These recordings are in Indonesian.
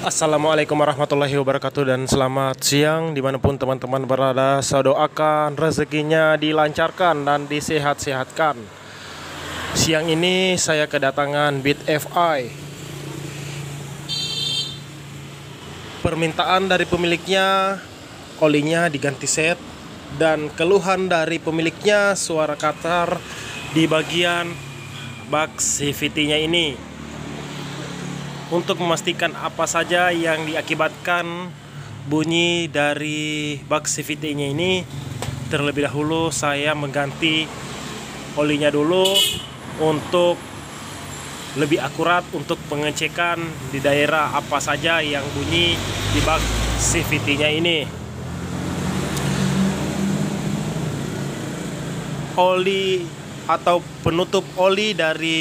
Assalamualaikum warahmatullahi wabarakatuh dan selamat siang dimanapun teman-teman berada. Saya doakan rezekinya dilancarkan dan disehat-sehatkan. Siang ini saya kedatangan Bit FI. Permintaan dari pemiliknya olinya diganti set, dan keluhan dari pemiliknya suara katar di bagian bak CVT-nya ini. Untuk memastikan apa saja yang diakibatkan bunyi dari bak CVT-nya ini, terlebih dahulu saya mengganti olinya dulu untuk lebih akurat untuk pengecekan di daerah apa saja yang bunyi di bak CVT-nya ini. Oli atau penutup oli dari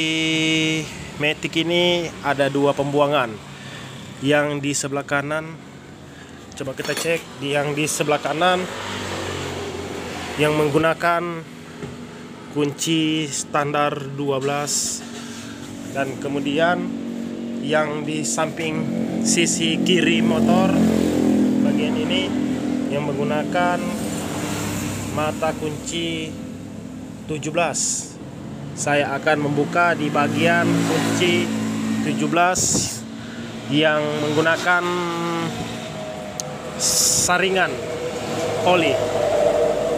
Matic ini ada dua pembuangan. Yang di sebelah kanan, coba kita cek, yang di sebelah kanan yang menggunakan kunci standar 12, dan kemudian yang di samping sisi kiri motor bagian ini yang menggunakan mata kunci 17. Saya akan membuka di bagian kunci 17 yang menggunakan saringan oli.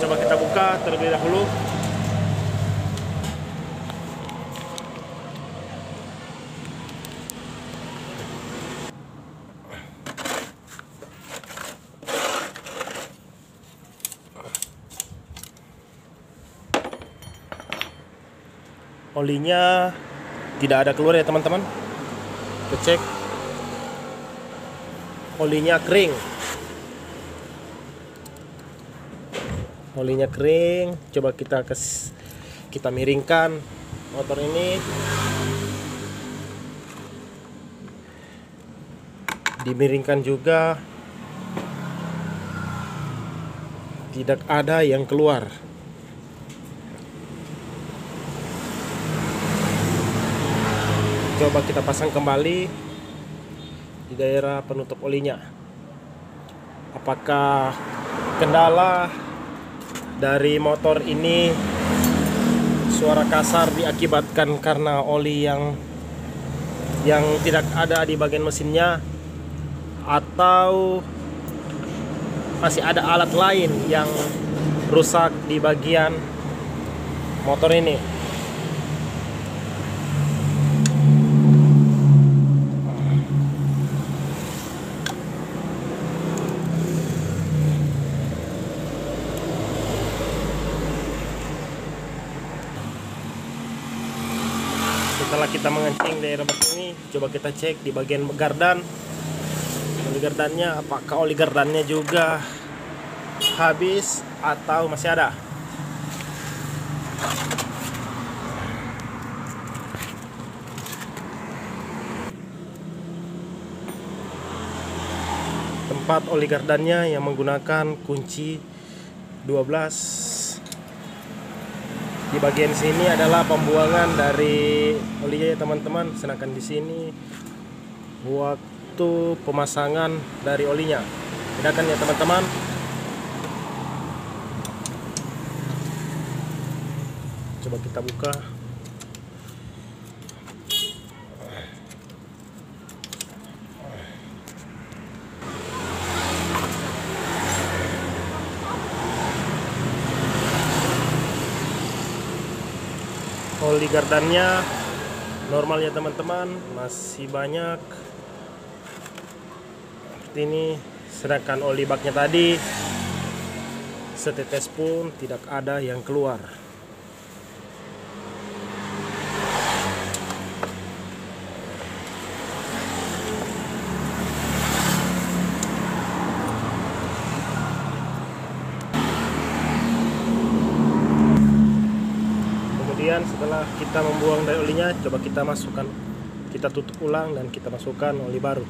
Coba kita buka terlebih dahulu. Olinya tidak ada keluar ya teman-teman. Kita cek, olinya kering. Olinya kering. Coba kita miringkan motor ini. Dimiringkan juga, tidak ada yang keluar. Coba kita pasang kembali di daerah penutup olinya. Apakah kendala dari motor ini suara kasar diakibatkan karena oli yang tidak ada di bagian mesinnya, atau masih ada alat lain yang rusak di bagian motor ini? Setelah kita mengencing daerah bak ini, coba kita cek di bagian gardan. Oli gardannya, apakah oli gardannya juga habis atau masih ada? Tempat oli gardannya yang menggunakan kunci 12. Di bagian sini adalah pembuangan dari olinya ya teman-teman, sedangkan di sini waktu pemasangan dari olinya. Bedakan ya teman-teman. Coba kita buka. Oli gardannya normal ya teman-teman, masih banyak seperti ini. Sedangkan oli baknya tadi setetes pun tidak ada yang keluar. Kemudian setelah kita membuang dari olinya, coba kita masukkan, kita tutup ulang dan kita masukkan oli baru.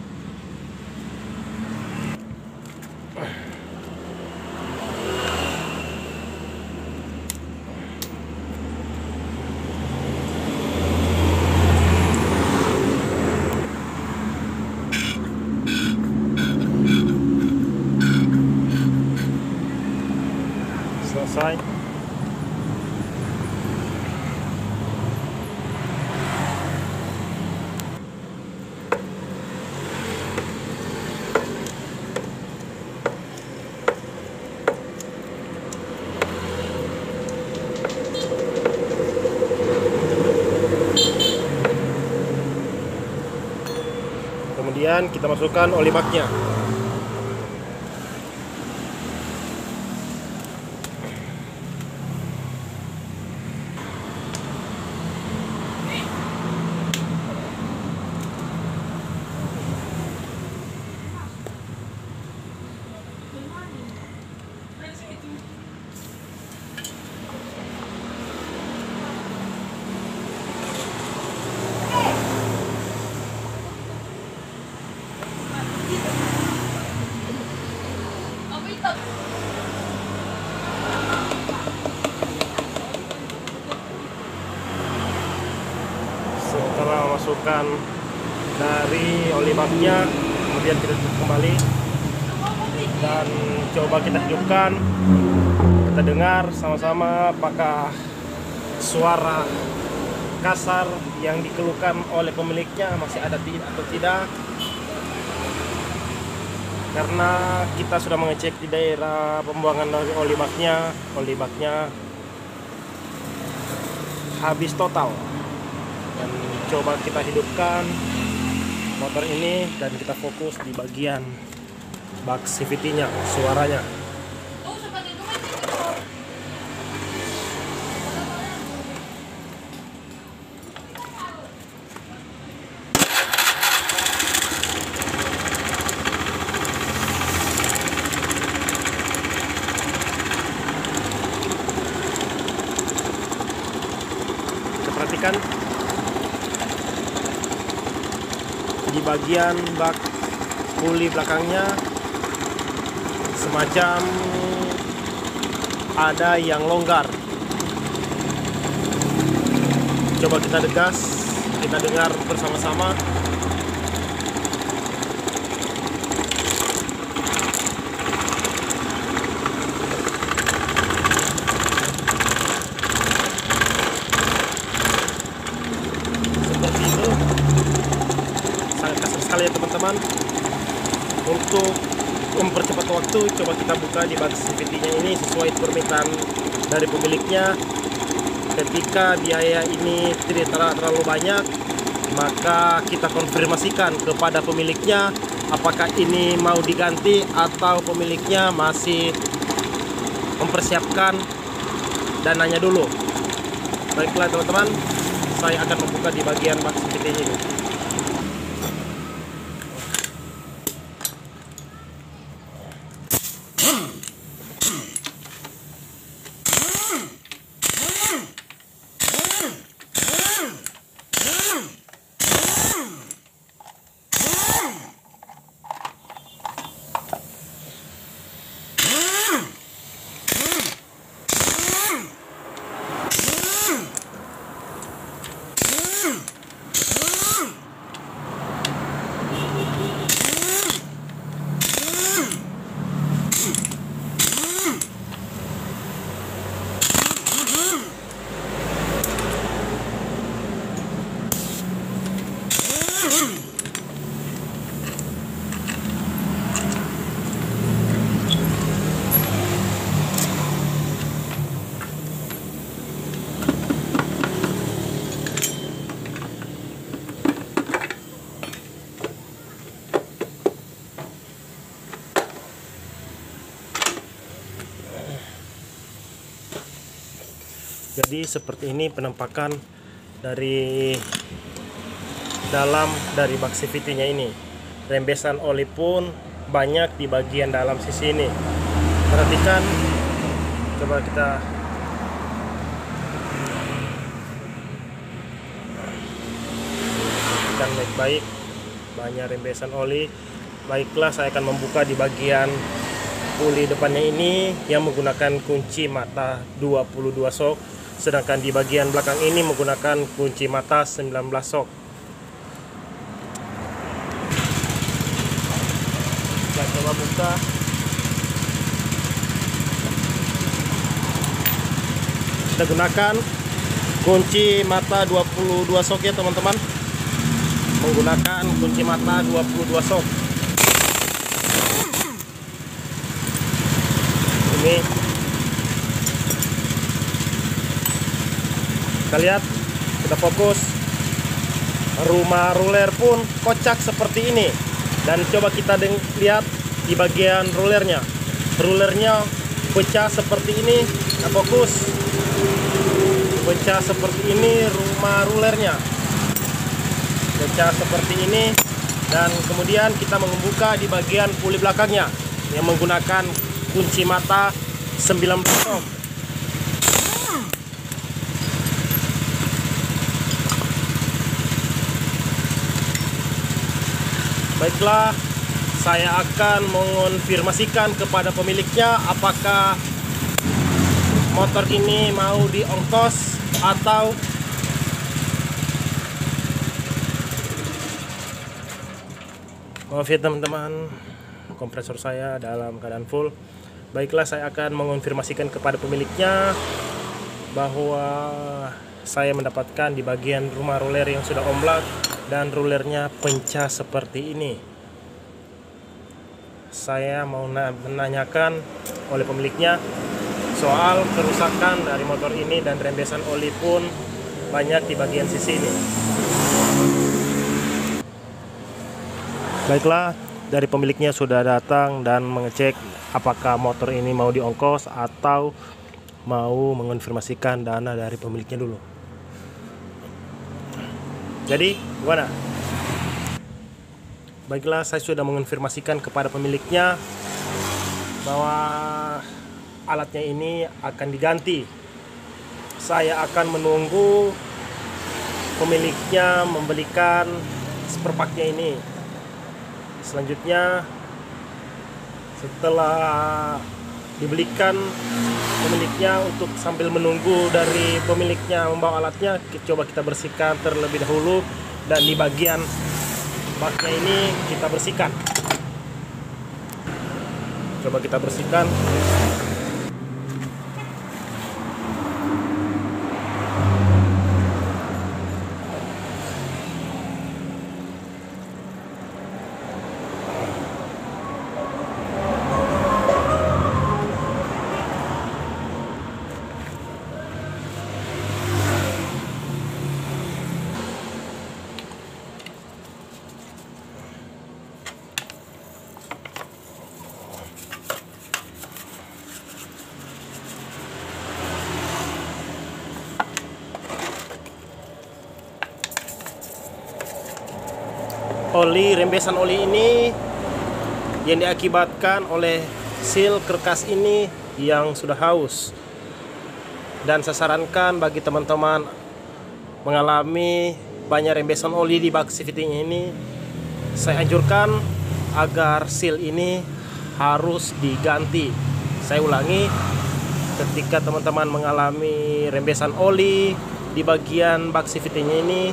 selesai. Kemudian kita masukkan oli baknya. Setelah masukkan dari oli baknya, kemudian kita tutup kembali dan coba kita hidupkan. Kita dengar sama-sama apakah suara kasar yang dikeluhkan oleh pemiliknya masih ada atau tidak. Karena kita sudah mengecek di daerah pembuangan dari oli baknya habis total. Dan coba kita hidupkan motor ini dan kita fokus di bagian bak CVT-nya, suaranya. Perhatikan di bagian bak puli belakangnya semacam ada yang longgar. Coba kita degas, kita dengar bersama-sama. Sekali ya teman-teman. Untuk mempercepat waktu, coba kita buka di bak CVT-nya ini sesuai permintaan dari pemiliknya. Ketika biaya ini tidak terlalu banyak, maka kita konfirmasikan kepada pemiliknya apakah ini mau diganti atau pemiliknya masih mempersiapkan dananya dulu. Baiklah teman-teman, saya akan membuka di bagian bak CVT ini. Jadi seperti ini penampakan dari dalam dari bak CVT-nya ini. Rembesan oli pun banyak di bagian dalam sisi ini. Perhatikan, coba kita perhatikan baik-baik, banyak rembesan oli. Baiklah, saya akan membuka di bagian puli depannya ini yang menggunakan kunci mata 22 sok. Sedangkan di bagian belakang ini menggunakan kunci mata 19 sok. Kita coba buka. Kita gunakan kunci mata 22 sok ya teman-teman. Menggunakan kunci mata 22 sok. Ini kita lihat, kita fokus. Rumah ruler pun kocak seperti ini. Dan coba kita lihat di bagian rulernya. Rulernya pecah seperti ini. Kita fokus. Pecah seperti ini rumah rulernya. Pecah seperti ini. Dan kemudian kita membuka di bagian puli belakangnya yang menggunakan kunci mata 19 sok. Baiklah, saya akan mengonfirmasikan kepada pemiliknya apakah motor ini mau diongkos atau maaf ya teman-teman, kompresor saya dalam keadaan full. Baiklah, saya akan mengonfirmasikan kepada pemiliknya bahwa saya mendapatkan di bagian rumah roller yang sudah omblak dan rulernya pecah seperti ini. Saya mau menanyakan oleh pemiliknya soal kerusakan dari motor ini, dan rembesan oli pun banyak di bagian sisi ini. Baiklah, dari pemiliknya sudah datang dan mengecek apakah motor ini mau diongkos atau mau mengonfirmasikan dana dari pemiliknya dulu. Jadi gimana? Baiklah, saya sudah mengonfirmasikan kepada pemiliknya bahwa alatnya ini akan diganti. Saya akan menunggu pemiliknya membelikan spare part-nya ini. Selanjutnya, setelah dibelikan pemiliknya, untuk sambil menunggu dari pemiliknya membawa alatnya, coba kita bersihkan terlebih dahulu, dan di bagian baknya ini kita bersihkan. Coba kita bersihkan. Rembesan oli ini yang diakibatkan oleh seal kerkas ini yang sudah haus. Dan saya sarankan bagi teman-teman mengalami banyak rembesan oli di bak CVT-nya ini, saya anjurkan agar seal ini harus diganti. Saya ulangi, ketika teman-teman mengalami rembesan oli di bagian bak CVT-nya ini,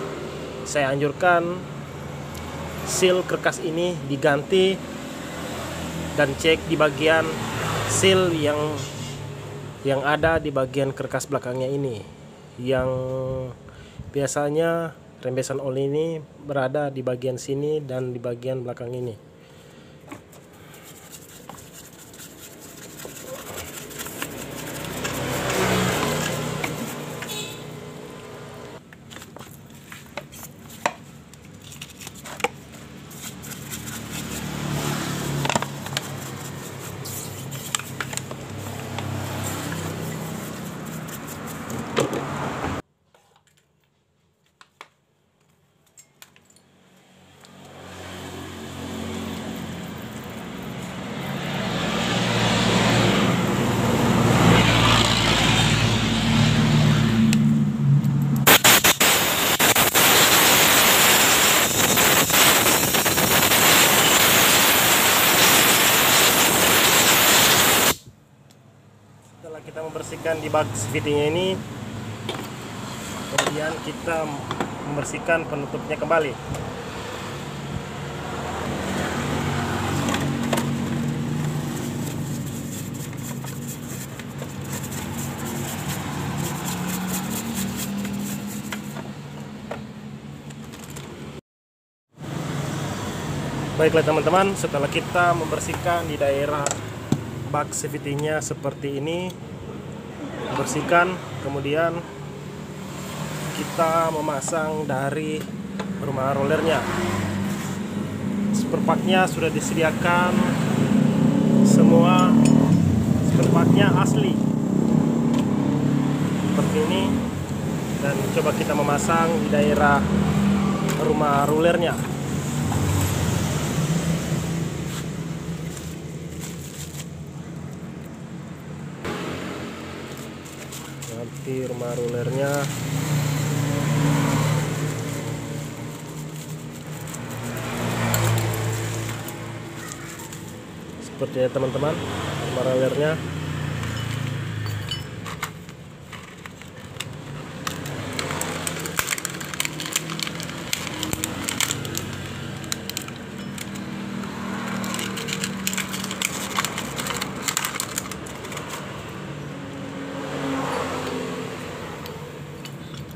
saya anjurkan seal kerkas ini diganti, dan cek di bagian seal yang ada di bagian kerkas belakangnya ini, yang biasanya rembesan oli ini berada di bagian sini dan di bagian belakang ini. Kita membersihkan di bak CVT-nya ini, kemudian kita membersihkan penutupnya kembali. Baiklah teman-teman, setelah kita membersihkan di daerah bak CVT-nya seperti ini, bersihkan, kemudian kita memasang dari rumah rollernya. Spare part-nya sudah disediakan, semua spare part-nya asli seperti ini, dan coba kita memasang di daerah rumah rollernya. Nanti rumah rollernya seperti ya teman-teman, rumah rollernya.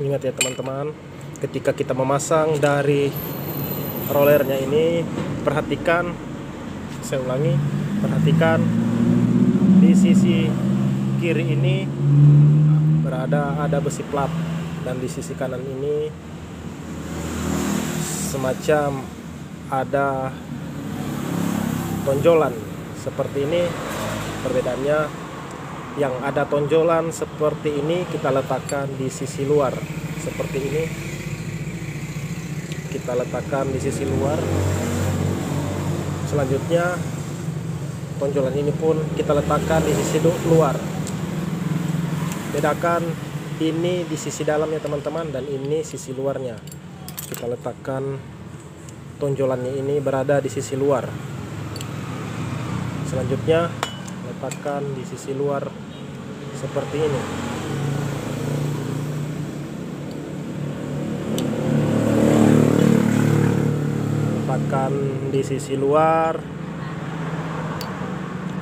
Ingat ya teman-teman, ketika kita memasang dari rollernya ini, perhatikan, saya ulangi, perhatikan di sisi kiri ini ada besi plat, dan di sisi kanan ini semacam ada tonjolan seperti ini. Perbedaannya, yang ada tonjolan seperti ini kita letakkan di sisi luar seperti ini, kita letakkan di sisi luar. Selanjutnya tonjolan ini pun kita letakkan di sisi luar. Bedakan ini di sisi dalamnya teman-teman, dan ini sisi luarnya. Kita letakkan tonjolannya ini berada di sisi luar. Selanjutnya letakkan di sisi luar seperti ini. Letakkan di sisi luar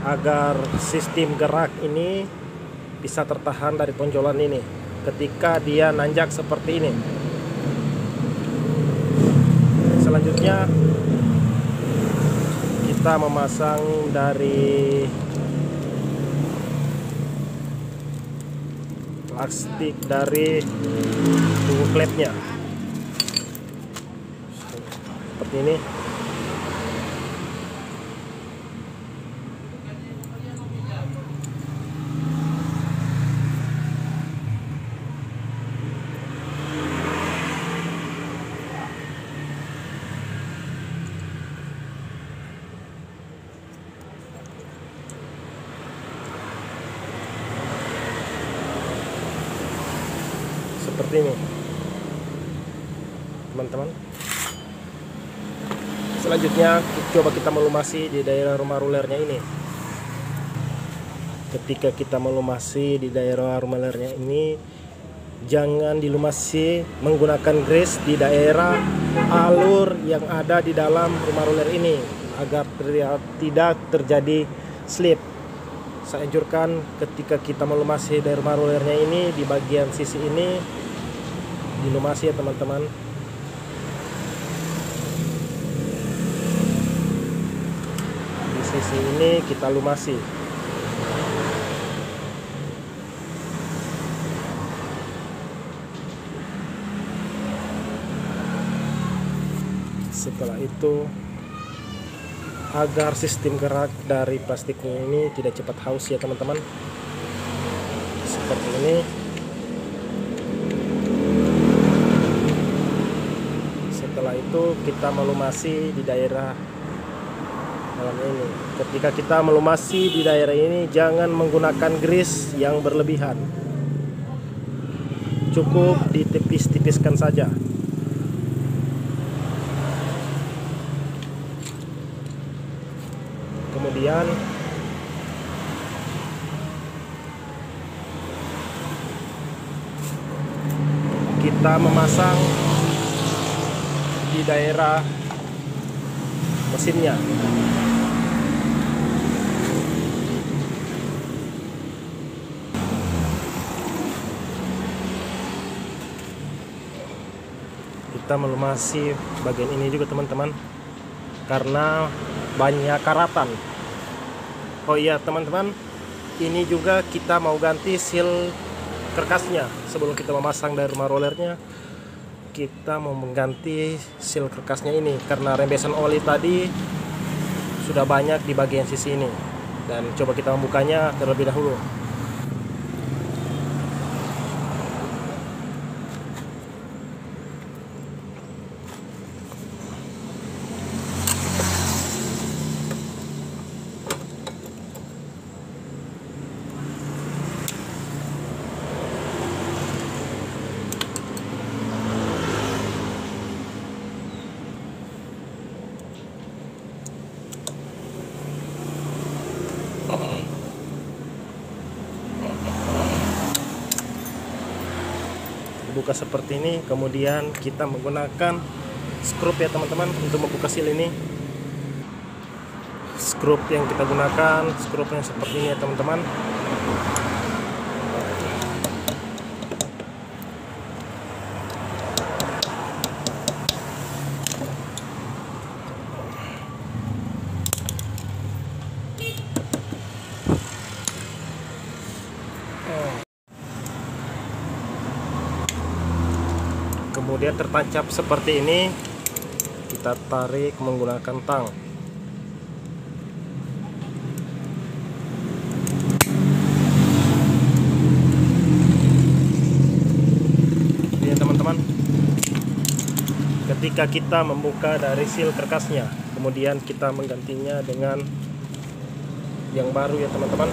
agar sistem gerak ini bisa tertahan dari tonjolan ini ketika dia nanjak seperti ini. Selanjutnya kita memasang dari plastik dari tunggu klepnya seperti ini. Seperti ini teman-teman. Selanjutnya coba kita melumasi di daerah rumah rollernya ini. Ketika kita melumasi di daerah rumah rollernya ini, jangan dilumasi menggunakan grease di daerah alur yang ada di dalam rumah roller ini agar tidak terjadi slip. Saya anjurkan ketika kita melumasi dari rumah rollernya ini, di bagian sisi ini dilumasi ya teman-teman. Di sisi ini kita lumasi. Setelah itu, agar sistem gerak dari plastiknya ini tidak cepat haus ya teman-teman, seperti ini. Setelah itu kita melumasi di daerah dalamnya ini. Ketika kita melumasi di daerah ini, jangan menggunakan grease yang berlebihan, cukup ditipis-tipiskan saja. Kemudian kita memasang di daerah mesinnya. Kita melumasi bagian ini juga teman-teman. karena banyak karatan. Oh iya teman-teman, ini juga kita mau ganti seal karkasnya. Sebelum kita memasang dari rumah rollernya, kita mau mengganti seal karkasnya ini karena rembesan oli tadi sudah banyak di bagian sisi ini. Dan coba kita membukanya terlebih dahulu. Buka seperti ini, kemudian kita menggunakan skrup ya teman-teman untuk membuka seal ini. Skrup yang kita gunakan skrupnya seperti ini ya teman-teman. Kemudian tertancap seperti ini, kita tarik menggunakan tang. Ini teman-teman, ketika kita membuka dari seal karkasnya, kemudian kita menggantinya dengan yang baru ya teman-teman.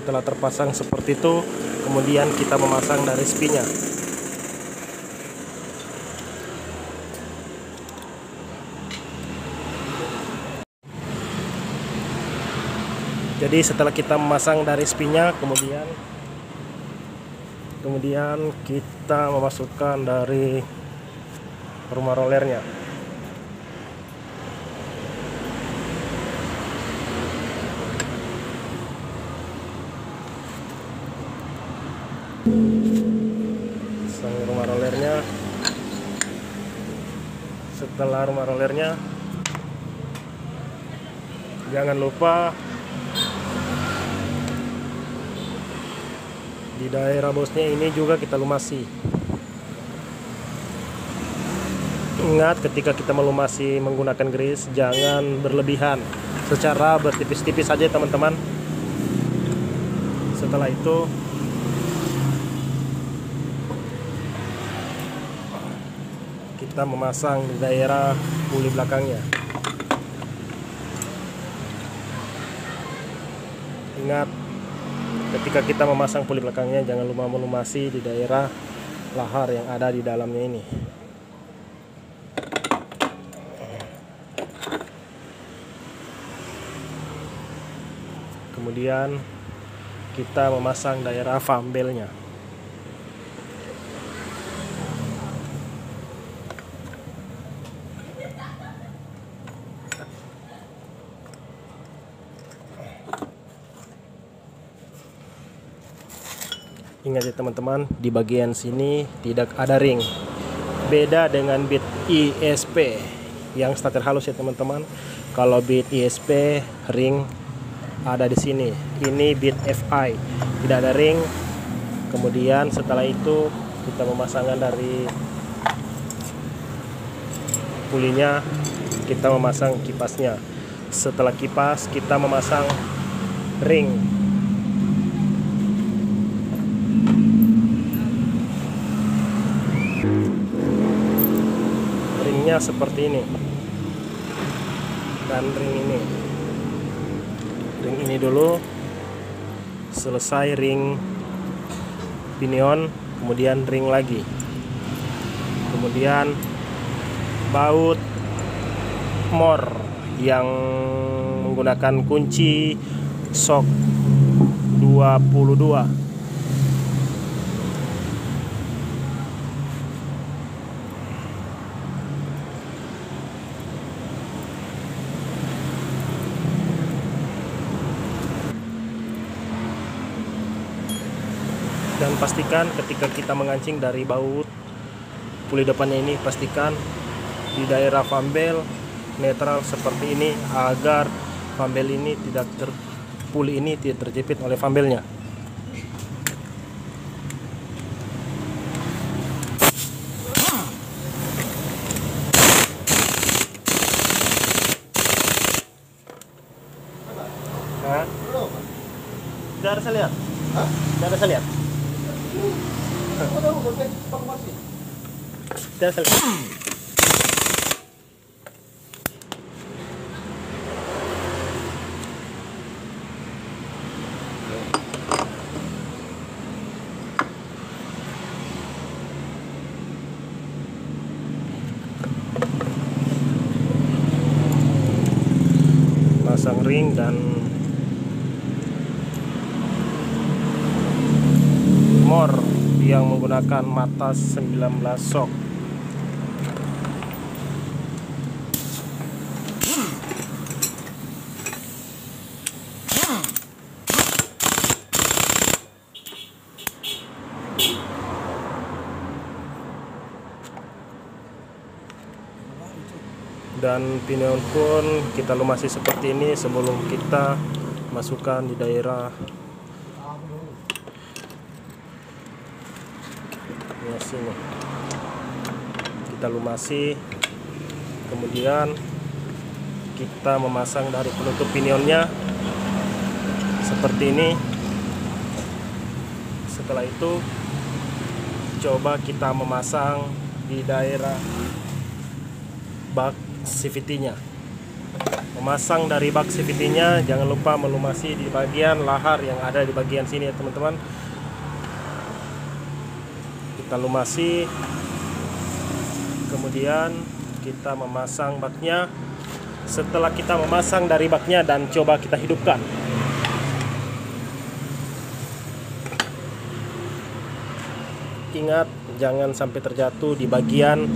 Setelah terpasang seperti itu, kemudian kita memasang dari spinya. Jadi setelah kita memasang dari spinya, kemudian kita memasukkan dari rumah rollernya. Rumah rollernya. Setelah rumah rollernya, jangan lupa di daerah bosnya ini juga kita lumasi. Ingat, ketika kita melumasi menggunakan grease, jangan berlebihan, secara bertipis-tipis saja teman-teman. Setelah itu kita memasang di daerah puli belakangnya. Ingat, ketika kita memasang puli belakangnya, jangan lupa melumasi di daerah lahar yang ada di dalamnya ini. Kemudian kita memasang daerah fambelnya. Ingat ya teman-teman, di bagian sini tidak ada ring. Beda dengan bit ISP yang starter halus ya teman-teman. Kalau bit ISP ring ada di sini. Ini bit FI, tidak ada ring. Kemudian setelah itu kita memasangkan dari pulinya, kita memasang kipasnya. Setelah kipas, kita memasang ring. Ringnya seperti ini, dan ring ini dulu. Selesai ring pinion, kemudian ring lagi, kemudian baut mor yang menggunakan kunci shock 2 22. Dan pastikan ketika kita mengancing dari baut puli depannya ini, pastikan di daerah fambel netral seperti ini agar fambel ini puli ini tidak terjepit oleh fambelnya. Tidak ada saya lihat. Tidak ada saya lihat. Tidak ada saya lihat. Pasang ring dan mor yang menggunakan mata 19 sok. Dan pinion pun kita lumasi seperti ini sebelum kita masukkan di daerah sini. Kita lumasi, kemudian kita memasang dari penutup pinionnya seperti ini. Setelah itu coba kita memasang di daerah bak CVT-nya. Memasang dari bak CVT-nya, jangan lupa melumasi di bagian lahar yang ada di bagian sini ya teman-teman. Kita lumasi, kemudian kita memasang baknya. Setelah kita memasang dari baknya dan coba kita hidupkan, ingat jangan sampai terjatuh di bagian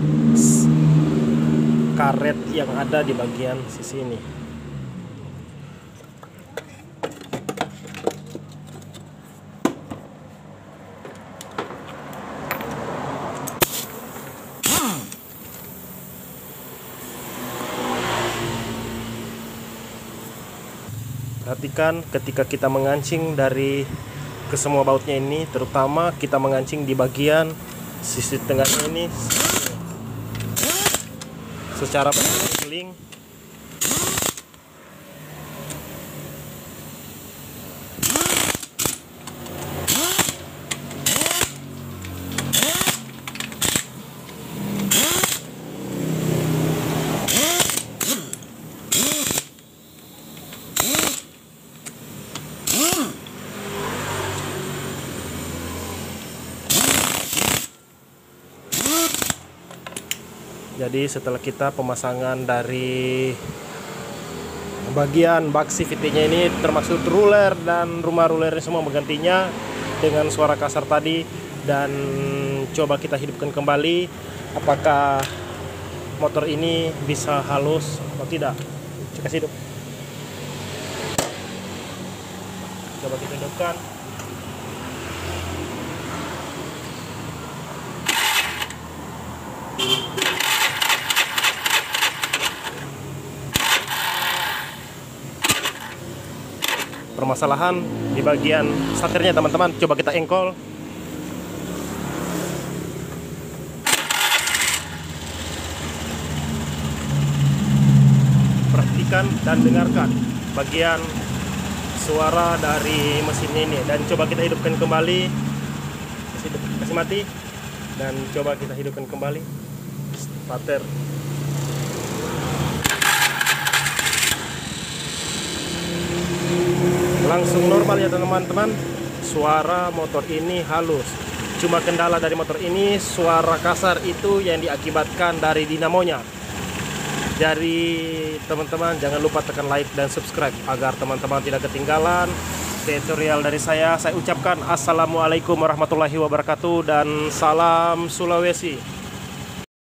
karet yang ada di bagian sisi ini. Perhatikan ketika kita mengancing dari kesemua bautnya ini, terutama kita mengancing di bagian sisi tengahnya ini secara berkeliling. Jadi setelah kita pemasangan dari bagian bak CVT-nya ini, termasuk ruler dan rumah rulernya semua menggantinya dengan suara kasar tadi, dan coba kita hidupkan kembali apakah motor ini bisa halus atau tidak. Kasih hidup. Coba kita hidupkan. Permasalahan di bagian starternya teman-teman, coba kita engkol. Perhatikan dan dengarkan bagian suara dari mesinnya ini, dan coba kita hidupkan kembali. Kasih mati dan coba kita hidupkan kembali starter. Langsung normal ya teman-teman, suara motor ini halus. Cuma kendala dari motor ini, suara kasar itu yang diakibatkan dari dinamonya. Jadi teman-teman jangan lupa tekan like dan subscribe agar teman-teman tidak ketinggalan tutorial dari saya ucapkan assalamualaikum warahmatullahi wabarakatuh dan salam Sulawesi.